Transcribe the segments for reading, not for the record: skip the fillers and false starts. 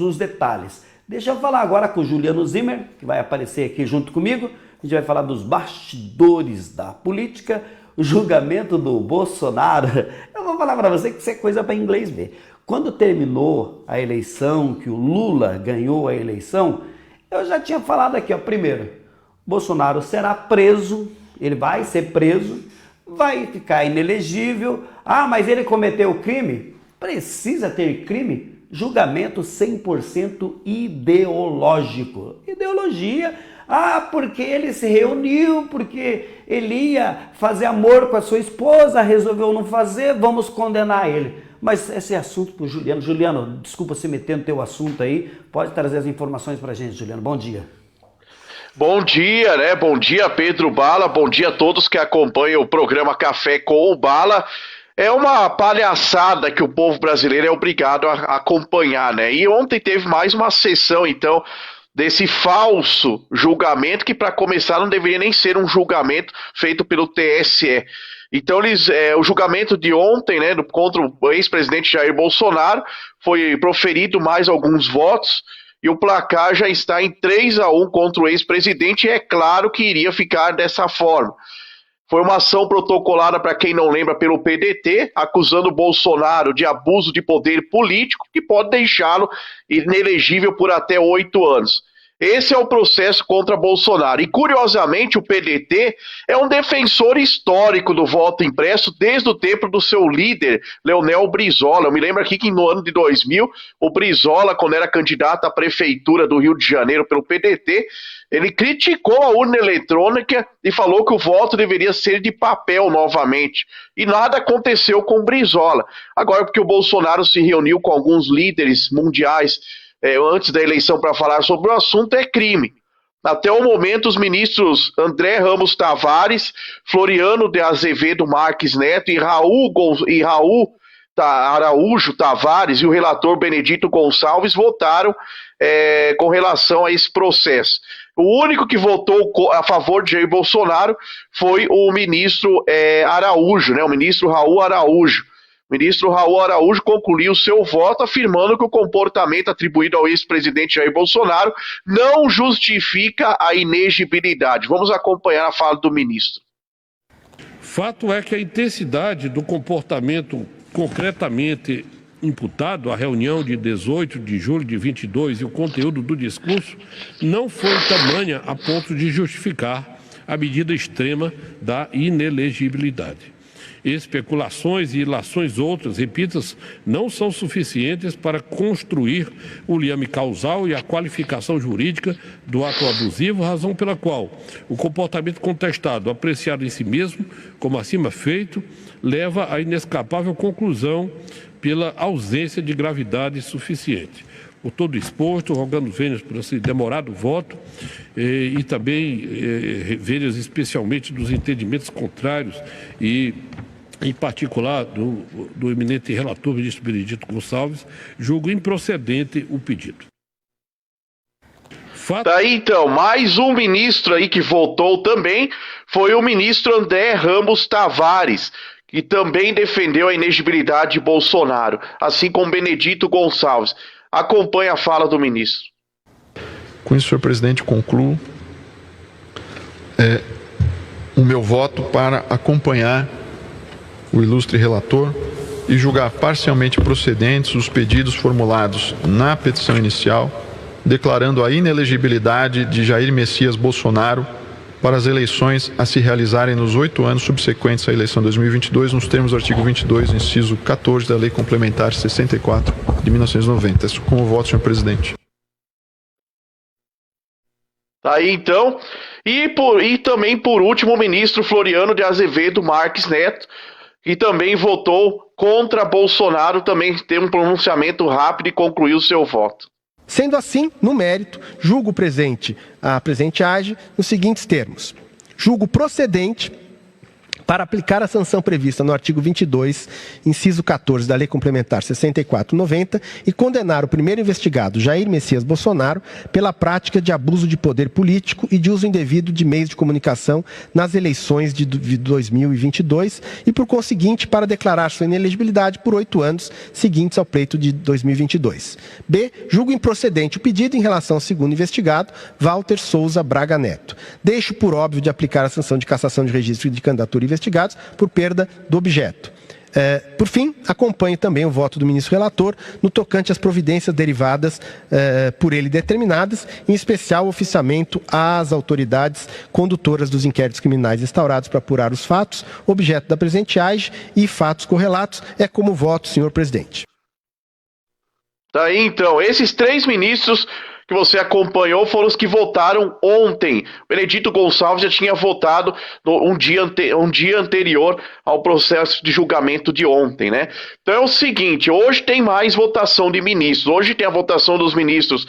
os detalhes. Deixa eu falar agora com o Juliano Zimmer, que vai aparecer aqui junto comigo. A gente vai falar dos bastidores da política, o julgamento do Bolsonaro. Eu vou falar para você que isso é coisa para inglês ver. Quando terminou a eleição, que o Lula ganhou a eleição, eu já tinha falado aqui, ó, primeiro, Bolsonaro será preso, ele vai ser preso, vai ficar inelegível. Ah, mas ele cometeu crime? Precisa ter crime? Julgamento 100% ideológico. Ideologia, porque ele se reuniu, porque ele ia fazer amor com a sua esposa, resolveu não fazer, vamos condenar ele. Mas esse é assunto para o Juliano. Juliano, desculpa se meter no teu assunto aí, pode trazer as informações para a gente, Juliano. Bom dia. Bom dia, né? Bom dia, Pedro Bala. Bom dia a todos que acompanham o programa Café com o Bala. É uma palhaçada que o povo brasileiro é obrigado a acompanhar, né? E ontem teve mais uma sessão, então, desse falso julgamento que, para começar, não deveria nem ser um julgamento feito pelo TSE. Então, o julgamento de ontem, né, contra o ex-presidente Jair Bolsonaro, foi proferido mais alguns votos, e o placar já está em 3-1 contra o ex-presidente, e é claro que iria ficar dessa forma. Foi uma ação protocolada, para quem não lembra, pelo PDT, acusando o Bolsonaro de abuso de poder político, que pode deixá-lo inelegível por até 8 anos. Esse é o processo contra Bolsonaro. E, curiosamente, o PDT é um defensor histórico do voto impresso desde o tempo do seu líder, Leonel Brizola. Eu me lembro aqui que no ano de 2000, o Brizola, quando era candidato à prefeitura do Rio de Janeiro pelo PDT, ele criticou a urna eletrônica e falou que o voto deveria ser de papel novamente. E nada aconteceu com o Brizola. Agora, porque o Bolsonaro se reuniu com alguns líderes mundiais antes da eleição para falar sobre o assunto, é crime. Até o momento, os ministros André Ramos Tavares, Floriano de Azevedo Marques Neto e Raul Araújo Tavares e o relator Benedito Gonçalves votaram com relação a esse processo. O único que votou a favor de Jair Bolsonaro foi o ministro Araújo, né, o ministro Raul Araújo. O ministro Raul Araújo concluiu seu voto afirmando que o comportamento atribuído ao ex-presidente Jair Bolsonaro não justifica a inegibilidade. Vamos acompanhar a fala do ministro. Fato é que a intensidade do comportamento concretamente imputado à reunião de 18 de julho de 22 e o conteúdo do discurso não foi tamanha a ponto de justificar a medida extrema da inelegibilidade. Especulações e ilações outras, repito, não são suficientes para construir o liame causal e a qualificação jurídica do ato abusivo, razão pela qual o comportamento contestado, apreciado em si mesmo, como acima feito, leva à inescapável conclusão pela ausência de gravidade suficiente. Por todo exposto, rogando vênias por esse demorado voto e também vênias especialmente dos entendimentos contrários e, em particular, do eminente relator, ministro Benedito Gonçalves, julgo improcedente o pedido. Daí, então, mais um ministro aí que votou também foi o ministro André Ramos Tavares, que também defendeu a inegibilidade de Bolsonaro, assim como Benedito Gonçalves. Acompanhe a fala do ministro. Com isso, senhor presidente, concluo o meu voto para acompanhar o ilustre relator e julgar parcialmente procedentes os pedidos formulados na petição inicial, declarando a inelegibilidade de Jair Messias Bolsonaro para as eleições a se realizarem nos 8 anos subsequentes à eleição 2022, nos termos do artigo 22, inciso 14 da Lei Complementar 64 de 1990. Com o voto, senhor presidente. Aí, então, e também, por último, o ministro Floriano de Azevedo Marques Neto, que também votou contra Bolsonaro, também tem um pronunciamento rápido e concluiu seu voto. Sendo assim, no mérito, julgo a presente age nos seguintes termos. Julgo procedente para aplicar a sanção prevista no artigo 22, inciso 14 da Lei Complementar 64/90 e condenar o primeiro investigado, Jair Messias Bolsonaro, pela prática de abuso de poder político e de uso indevido de meios de comunicação nas eleições de 2022 e, por conseguinte, para declarar sua inelegibilidade por 8 anos seguintes ao pleito de 2022. B. Julgo improcedente o pedido em relação ao segundo investigado, Walter Souza Braga Neto. Deixo por óbvio de aplicar a sanção de cassação de registro de candidatura investigados por perda do objeto. Por fim, acompanho também o voto do ministro relator no tocante às providências derivadas por ele determinadas, em especial o oficiamento às autoridades condutoras dos inquéritos criminais instaurados para apurar os fatos, objeto da presente AGE e fatos correlatos. É como voto, senhor presidente. Tá aí, então, esses 3 ministros que você acompanhou foram os que votaram ontem. Benedito Gonçalves já tinha votado um dia anterior ao processo de julgamento de ontem, né? Então é o seguinte, hoje tem mais votação de ministros. Hoje tem a votação dos ministros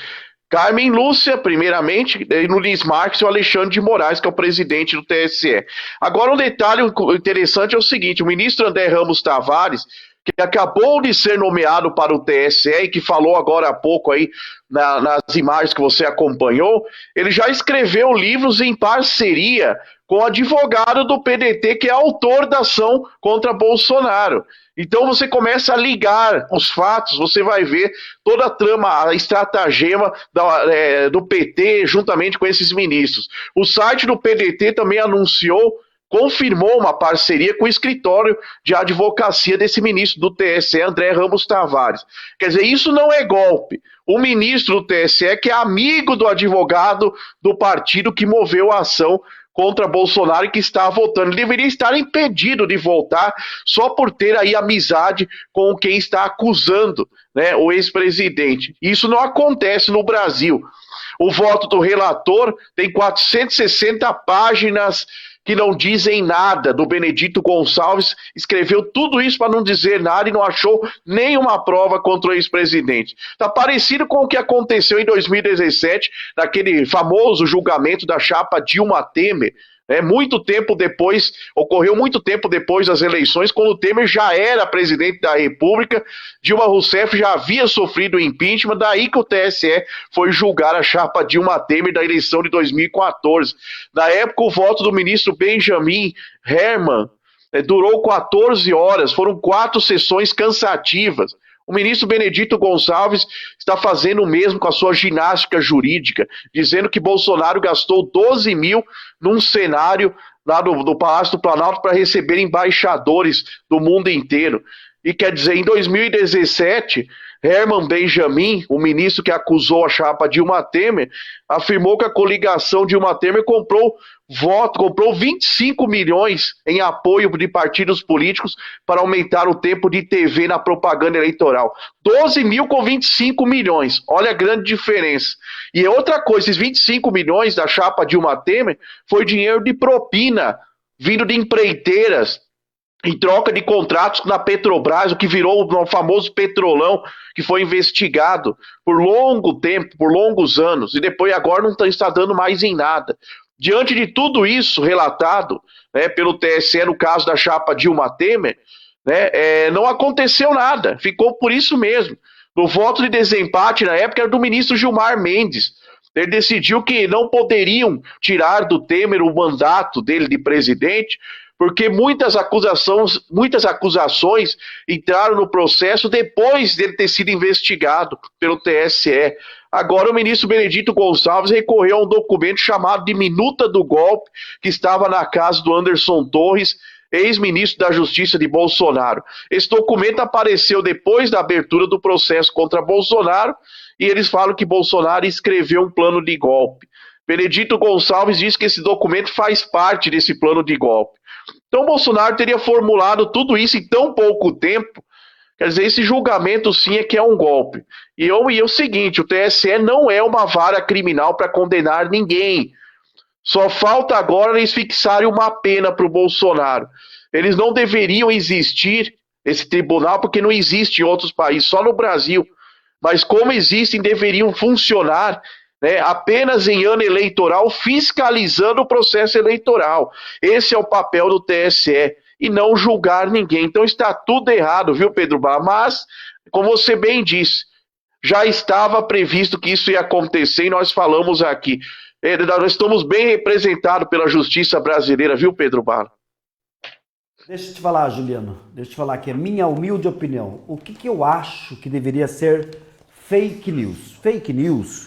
Carmen Lúcia, primeiramente, e Nunes Marques e o Alexandre de Moraes, que é o presidente do TSE. Agora, um detalhe interessante é o seguinte, o ministro André Ramos Tavares, que acabou de ser nomeado para o TSE e que falou agora há pouco aí nas imagens que você acompanhou, ele já escreveu livros em parceria com o advogado do PDT, que é autor da ação contra Bolsonaro. Então você começa a ligar os fatos, você vai ver toda a trama, a estratagema do PT juntamente com esses ministros. O site do PDT também confirmou uma parceria com o escritório de advocacia desse ministro do TSE, André Ramos Tavares. Quer dizer, isso não é golpe. O ministro do TSE, que é amigo do advogado do partido que moveu a ação contra Bolsonaro e que está votando, ele deveria estar impedido de votar só por ter aí amizade com quem está acusando, né, o ex-presidente. Isso não acontece no Brasil. O voto do relator tem 460 páginas que não dizem nada, do Benedito Gonçalves, escreveu tudo isso para não dizer nada e não achou nenhuma prova contra o ex-presidente. Está parecido com o que aconteceu em 2017, naquele famoso julgamento da chapa Dilma Temer, ocorreu muito tempo depois das eleições, quando o Temer já era presidente da República, Dilma Rousseff já havia sofrido impeachment, daí que o TSE foi julgar a chapa Dilma Temer da eleição de 2014. Na época, o voto do ministro Benjamin Herman durou 14 horas, foram 4 sessões cansativas. O ministro Benedito Gonçalves está fazendo o mesmo com a sua ginástica jurídica, dizendo que Bolsonaro gastou 12 mil num cenário lá do Palácio do Planalto para receber embaixadores do mundo inteiro. E quer dizer, em 2017, Herman Benjamin, o ministro que acusou a chapa Dilma Temer, afirmou que a coligação Dilma Temer comprou 25 milhões em apoio de partidos políticos para aumentar o tempo de TV na propaganda eleitoral. 12 mil com 25 milhões. Olha a grande diferença. E outra coisa, esses 25 milhões da chapa Dilma Temer foi dinheiro de propina, vindo de empreiteiras, em troca de contratos na Petrobras, o que virou o famoso Petrolão, que foi investigado por longo tempo, por longos anos, e depois agora não está dando mais em nada. Diante de tudo isso relatado, né, pelo TSE no caso da chapa Dilma Temer, né, não aconteceu nada, ficou por isso mesmo. No voto de desempate na época era do ministro Gilmar Mendes. Ele decidiu que não poderiam tirar do Temer o mandato dele de presidente, porque muitas acusações entraram no processo depois dele ter sido investigado pelo TSE. Agora o ministro Benedito Gonçalves recorreu a um documento chamado de Minuta do Golpe, que estava na casa do Anderson Torres, ex-ministro da Justiça de Bolsonaro. Esse documento apareceu depois da abertura do processo contra Bolsonaro, e eles falam que Bolsonaro escreveu um plano de golpe. Benedito Gonçalves diz que esse documento faz parte desse plano de golpe. Então Bolsonaro teria formulado tudo isso em tão pouco tempo. Quer dizer, esse julgamento sim é que é um golpe. E é o seguinte, o TSE não é uma vara criminal para condenar ninguém. Só falta agora eles fixarem uma pena para o Bolsonaro. Eles não deveriam existir, esse tribunal, porque não existe em outros países, só no Brasil. Mas como existem, deveriam funcionar, né, apenas em ano eleitoral, fiscalizando o processo eleitoral. Esse é o papel do TSE, e não julgar ninguém. Então está tudo errado, viu, Pedro Bala? Mas, como você bem disse, já estava previsto que isso ia acontecer e nós falamos aqui. Nós estamos bem representados pela justiça brasileira, viu, Pedro Bala? Deixa eu te falar, Juliano, deixa eu te falar aqui, a minha humilde opinião. O que eu acho que deveria ser fake news? Fake news,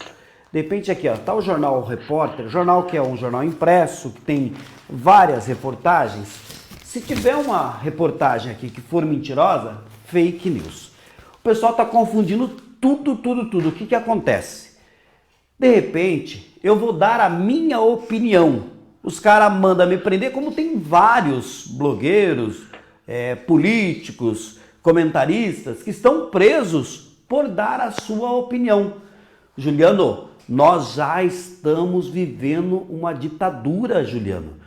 de repente aqui, ó, tá o jornal O Repórter, jornal que é um jornal impresso, que tem várias reportagens. Se tiver uma reportagem aqui que for mentirosa, fake news. O pessoal tá confundindo tudo. O que acontece? De repente, eu vou dar a minha opinião. Os caras mandam me prender, como tem vários blogueiros, políticos, comentaristas que estão presos por dar a sua opinião. Juliano, nós já estamos vivendo uma ditadura, Juliano.